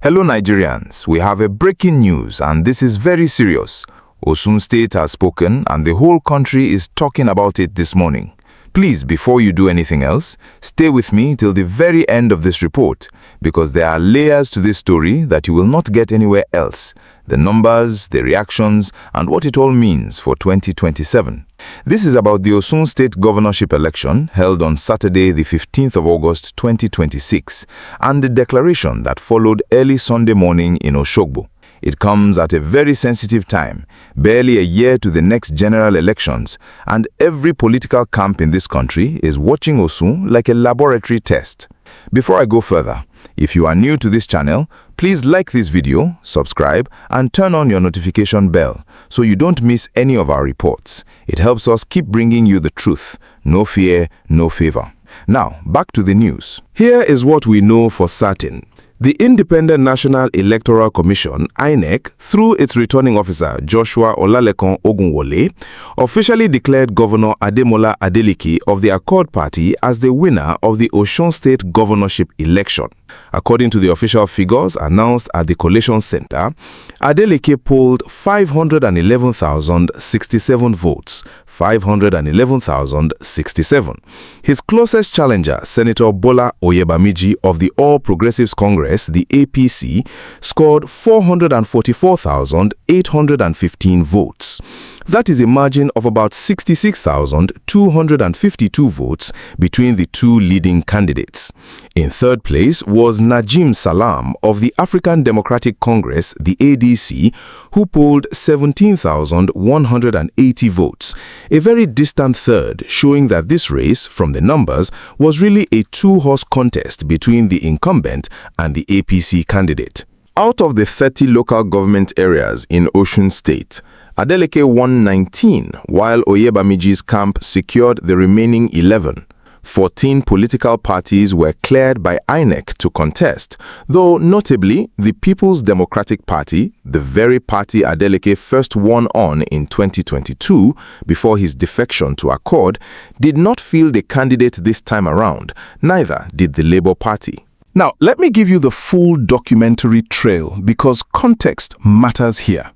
Hello Nigerians, we have a breaking news and this is very serious. Osun State has spoken and the whole country is talking about it this morning. Please, before you do anything else, stay with me till the very end of this report because there are layers to this story that you will not get anywhere else. The numbers, the reactions, and what it all means for 2027. This is about the Osun State governorship election held on Saturday, the 15th of August 2026, and the declaration that followed early Sunday morning in Osogbo. It comes at a very sensitive time, barely a year to the next general elections, and every political camp in this country is watching Osun like a laboratory test. Before I go further, if you are new to this channel, please like this video, subscribe, and turn on your notification bell so you don't miss any of our reports. It helps us keep bringing you the truth. No fear, no favor. Now, back to the news. Here is what we know for certain. The Independent National Electoral Commission, INEC, through its returning officer, Joshua Olalekun Ogunwole, officially declared Governor Ademola Adeleke of the Accord Party as the winner of the Osun State governorship election. According to the official figures announced at the Collation Center, Adeleke polled 511,067 votes. 511,067. His closest challenger, Senator Bola Oyebamiji of the All Progressives Congress, the APC, scored 444,815 votes. That is a margin of about 66,252 votes between the two leading candidates. In third place was Najim Salam of the African Democratic Congress, the ADC, who polled 17,180 votes, a very distant third, showing that this race, from the numbers, was really a two-horse contest between the incumbent and the APC candidate. Out of the 30 local government areas in Osun State, Adeleke won 19, while Oyebamiji's camp secured the remaining 11. 14 political parties were cleared by INEC to contest, though notably the People's Democratic Party, the very party Adeleke first won on in 2022 before his defection to Accord, did not field a candidate this time around, neither did the Labour Party. Now, let me give you the full documentary trail because context matters here.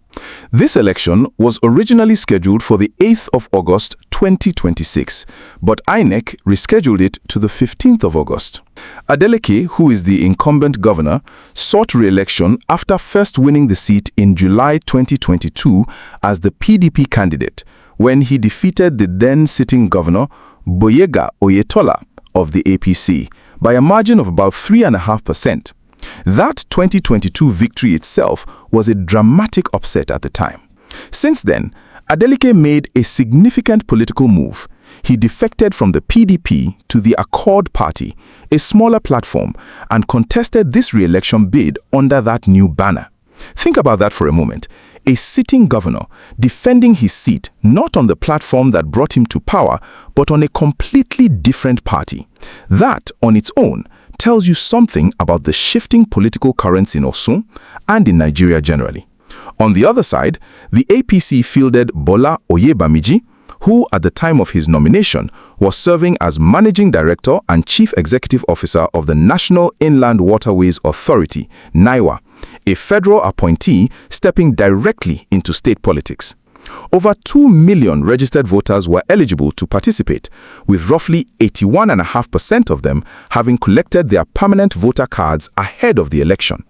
This election was originally scheduled for the 8th of August 2026, but INEC rescheduled it to the 15th of August. Adeleke, who is the incumbent governor, sought re-election after first winning the seat in July 2022 as the PDP candidate, when he defeated the then-sitting governor, Boyega Oyetola, of the APC, by a margin of about 3.5%. That 2022 victory itself was a dramatic upset at the time. Since then, Adeleke made a significant political move. He defected from the PDP to the Accord Party, a smaller platform, and contested this re-election bid under that new banner. Think about that for a moment. A sitting governor defending his seat not on the platform that brought him to power, but on a completely different party. That, on its own, tells you something about the shifting political currents in Osun and in Nigeria generally. On the other side, the APC fielded Bola Oyebamiji, who at the time of his nomination was serving as Managing Director and Chief Executive Officer of the National Inland Waterways Authority, NAIJA, a federal appointee stepping directly into state politics. Over 2 million registered voters were eligible to participate, with roughly 81.5% of them having collected their permanent voter cards ahead of the election.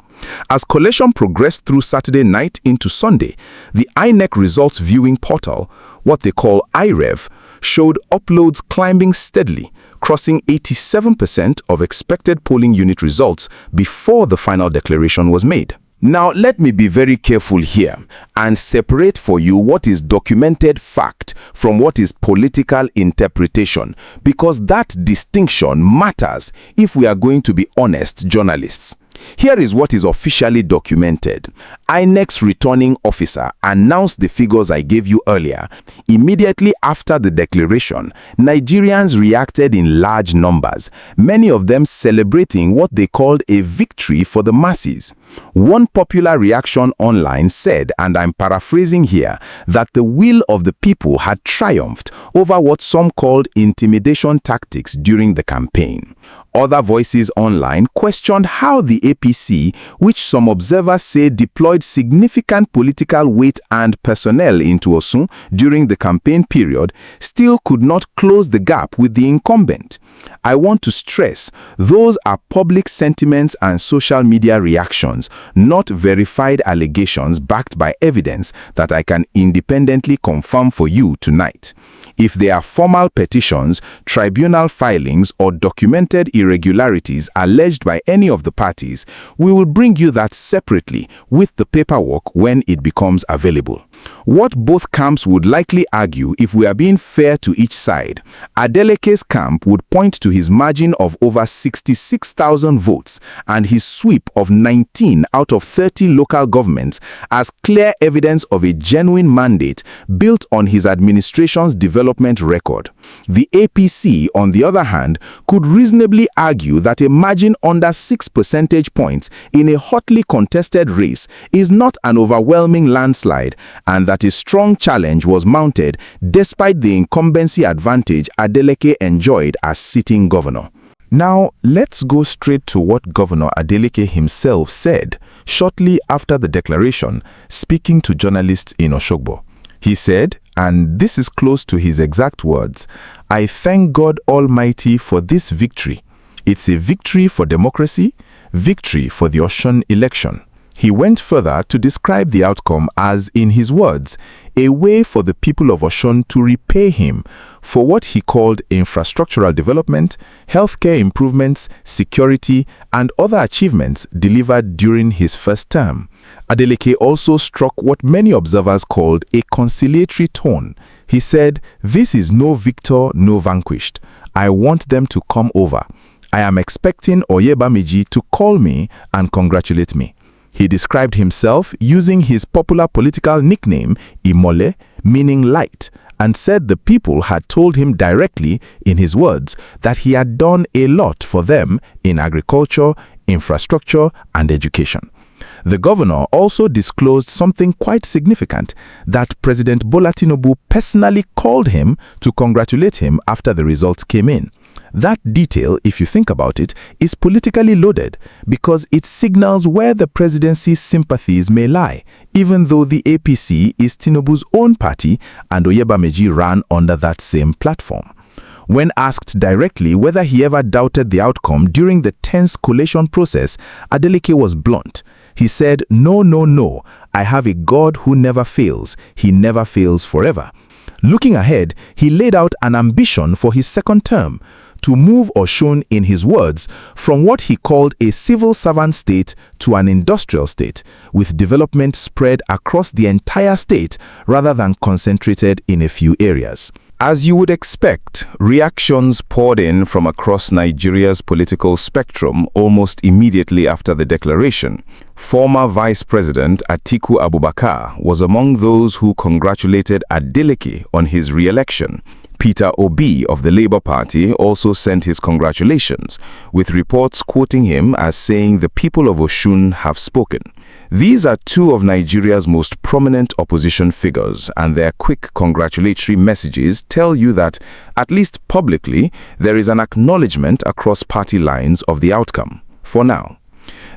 As collation progressed through Saturday night into Sunday, the INEC results viewing portal, what they call iRev, showed uploads climbing steadily, crossing 87% of expected polling unit results before the final declaration was made. Now, let me be very careful here and separate for you what is documented fact from what is political interpretation, because that distinction matters if we are going to be honest journalists. Here is what is officially documented. INEC's returning officer announced the figures I gave you earlier. Immediately after the declaration, Nigerians reacted in large numbers, many of them celebrating what they called a victory for the masses. One popular reaction online said, and I'm paraphrasing here, that the will of the people had triumphed over what some called intimidation tactics during the campaign. Other voices online questioned how the APC, which some observers say deployed significant political weight and personnel into Osun during the campaign period, still could not close the gap with the incumbent. I want to stress, those are public sentiments and social media reactions, not verified allegations backed by evidence that I can independently confirm for you tonight. If there are formal petitions, tribunal filings, or documented irregularities alleged by any of the parties, we will bring you that separately with the paperwork when it becomes available. What both camps would likely argue, if we are being fair to each side, Adeleke's camp would point to his margin of over 66,000 votes and his sweep of 19 out of 30 local governments as clear evidence of a genuine mandate built on his administration's development record. The APC, on the other hand, could reasonably argue that a margin under 6 percentage points in a hotly contested race is not an overwhelming landslide, and that a strong challenge was mounted despite the incumbency advantage Adeleke enjoyed as sitting governor. Now, let's go straight to what Governor Adeleke himself said shortly after the declaration, speaking to journalists in Osogbo. He said, and this is close to his exact words, "I thank God Almighty for this victory. It's a victory for democracy, victory for the Osun election." He went further to describe the outcome as, in his words, a way for the people of Osun to repay him for what he called infrastructural development, healthcare improvements, security, and other achievements delivered during his first term. Adeleke also struck what many observers called a conciliatory tone. He said, "This is no victor, no vanquished. I want them to come over. I am expecting Oyebamiji to call me and congratulate me." He described himself using his popular political nickname, Imole, meaning light, and said the people had told him directly, in his words, that he had done a lot for them in agriculture, infrastructure, and education. The governor also disclosed something quite significant, that President Bola Tinubu personally called him to congratulate him after the results came in. That detail, if you think about it, is politically loaded because it signals where the presidency's sympathies may lie, even though the APC is Tinubu's own party and Oyebamiji ran under that same platform. When asked directly whether he ever doubted the outcome during the tense collation process, Adeleke was blunt. He said, "No, no, no, I have a God who never fails. He never fails forever." Looking ahead, he laid out an ambition for his second term, to move Osun, in his words, from what he called a civil servant state to an industrial state, with development spread across the entire state rather than concentrated in a few areas. As you would expect, reactions poured in from across Nigeria's political spectrum almost immediately after the declaration. Former Vice President Atiku Abubakar was among those who congratulated Adeleke on his re-election. Peter Obi of the Labour Party also sent his congratulations, with reports quoting him as saying the people of Osun have spoken. These are two of Nigeria's most prominent opposition figures, and their quick congratulatory messages tell you that, at least publicly, there is an acknowledgement across party lines of the outcome, for now.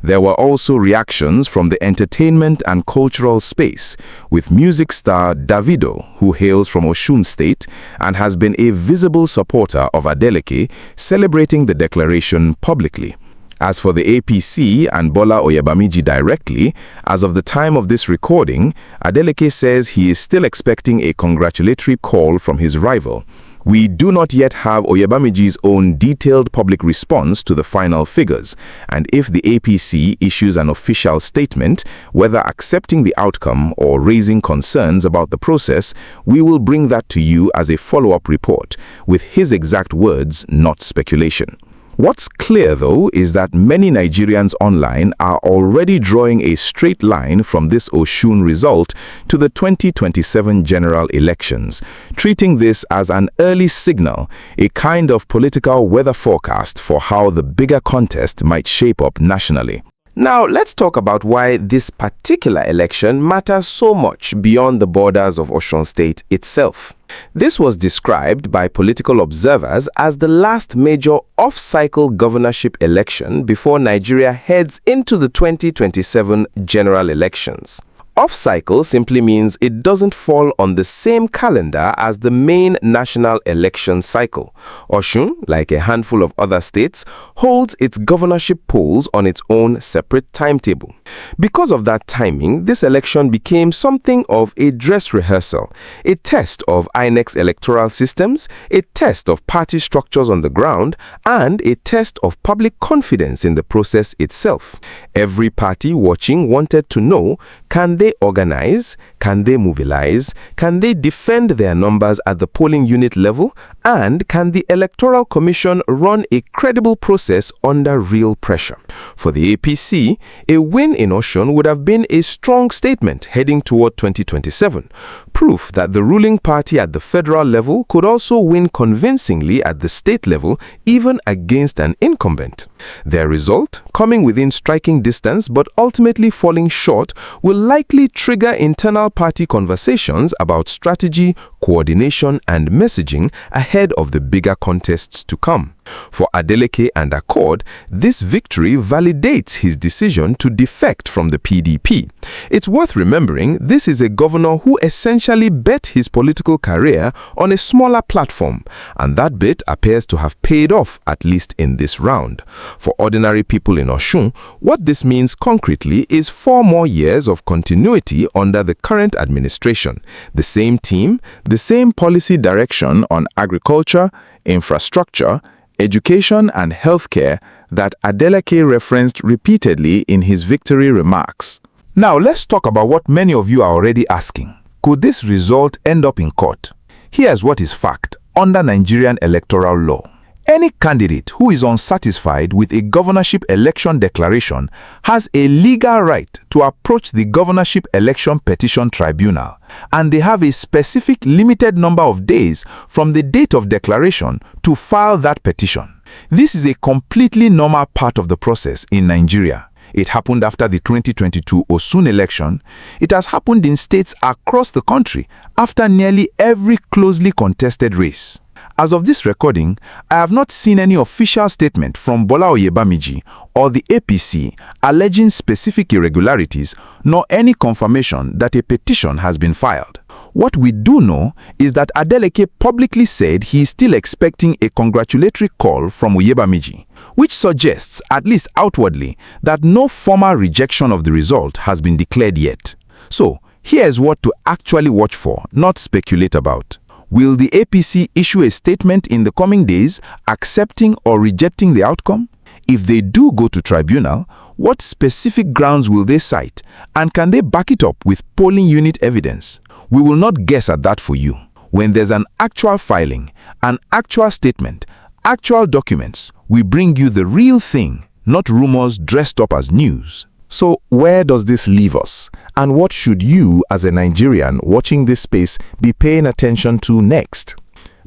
There were also reactions from the entertainment and cultural space, with music star Davido, who hails from Osun State and has been a visible supporter of Adeleke, celebrating the declaration publicly. As for the APC and Bola Oyebamiji directly, as of the time of this recording, Adeleke says he is still expecting a congratulatory call from his rival. We do not yet have Oyebamiji's own detailed public response to the final figures, and if the APC issues an official statement, whether accepting the outcome or raising concerns about the process, we will bring that to you as a follow-up report, with his exact words, not speculation. What's clear, though, is that many Nigerians online are already drawing a straight line from this Osun result to the 2027 general elections, treating this as an early signal, a kind of political weather forecast for how the bigger contest might shape up nationally. Now, let's talk about why this particular election matters so much beyond the borders of Osun State itself. This was described by political observers as the last major off-cycle governorship election before Nigeria heads into the 2027 general elections. Off-cycle simply means it doesn't fall on the same calendar as the main national election cycle. Osun, like a handful of other states, holds its governorship polls on its own separate timetable. Because of that timing, this election became something of a dress rehearsal, a test of INEC's electoral systems, a test of party structures on the ground, and a test of public confidence in the process itself. Every party watching wanted to know, can they organize? Can they mobilize? Can they defend their numbers at the polling unit level? And can the Electoral Commission run a credible process under real pressure? For the APC, a win in Osun would have been a strong statement heading toward 2027, proof that the ruling party at the federal level could also win convincingly at the state level, even against an incumbent. Their result, coming within striking distance but ultimately falling short, will likely trigger internal party conversations about strategy, coordination, and messaging ahead of the bigger contests to come. For Adeleke and Accord, this victory validates his decision to defect from the PDP. It's worth remembering this is a governor who essentially bet his political career on a smaller platform, and that bet appears to have paid off, at least in this round. For ordinary people in Osun, what this means concretely is 4 more years of continuity under the current administration. The same team, the same policy direction on agriculture, infrastructure, education and healthcare that Adeleke referenced repeatedly in his victory remarks. Now let's talk about what many of you are already asking. Could this result end up in court? Here's what is fact under Nigerian electoral law. Any candidate who is unsatisfied with a governorship election declaration has a legal right to approach the Governorship Election Petition Tribunal, and they have a specific limited number of days from the date of declaration to file that petition. This is a completely normal part of the process in Nigeria. It happened after the 2022 Osun election. It has happened in states across the country after nearly every closely contested race. As of this recording, I have not seen any official statement from Bola Oyebamiji or the APC alleging specific irregularities, nor any confirmation that a petition has been filed. What we do know is that Adeleke publicly said he is still expecting a congratulatory call from Oyebamiji, which suggests, at least outwardly, that no formal rejection of the result has been declared yet. So, here's what to actually watch for, not speculate about. Will the APC issue a statement in the coming days accepting or rejecting the outcome? If they do go to tribunal, what specific grounds will they cite, and can they back it up with polling unit evidence? We will not guess at that for you. When there's an actual filing, an actual statement, actual documents, we bring you the real thing, not rumors dressed up as news. So where does this leave us? And what should you, as a Nigerian watching this space, be paying attention to next?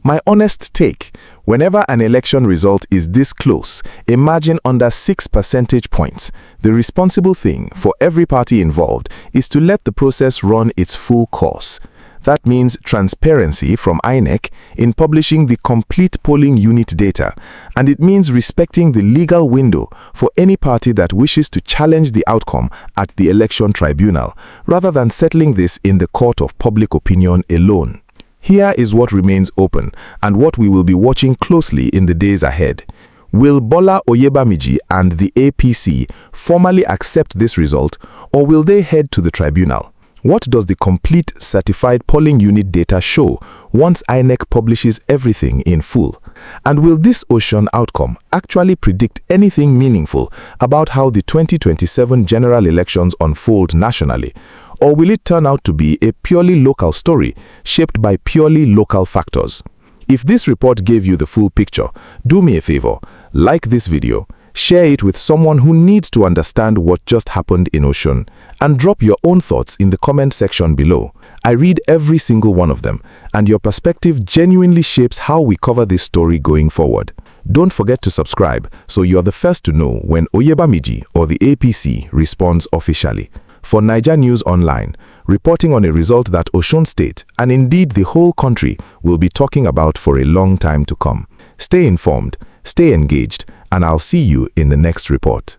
My honest take, whenever an election result is this close, a margin under 6 percentage points, the responsible thing for every party involved is to let the process run its full course. That means transparency from INEC in publishing the complete polling unit data, and it means respecting the legal window for any party that wishes to challenge the outcome at the election tribunal, rather than settling this in the court of public opinion alone. Here is what remains open, and what we will be watching closely in the days ahead. Will Bola Oyebamiji and the APC formally accept this result, or will they head to the tribunal? What does the complete certified polling unit data show once INEC publishes everything in full? And will this Osun outcome actually predict anything meaningful about how the 2027 general elections unfold nationally? Or will it turn out to be a purely local story shaped by purely local factors? If this report gave you the full picture, do me a favor, like this video, share it with someone who needs to understand what just happened in Osun, and drop your own thoughts in the comment section below. I read every single one of them, and your perspective genuinely shapes how we cover this story going forward. Don't forget to subscribe so you're the first to know when Oyebamiji or the APC responds officially. For NAIJA News Online, reporting on a result that Osun State, and indeed the whole country, will be talking about for a long time to come. Stay informed, stay engaged, and I'll see you in the next report.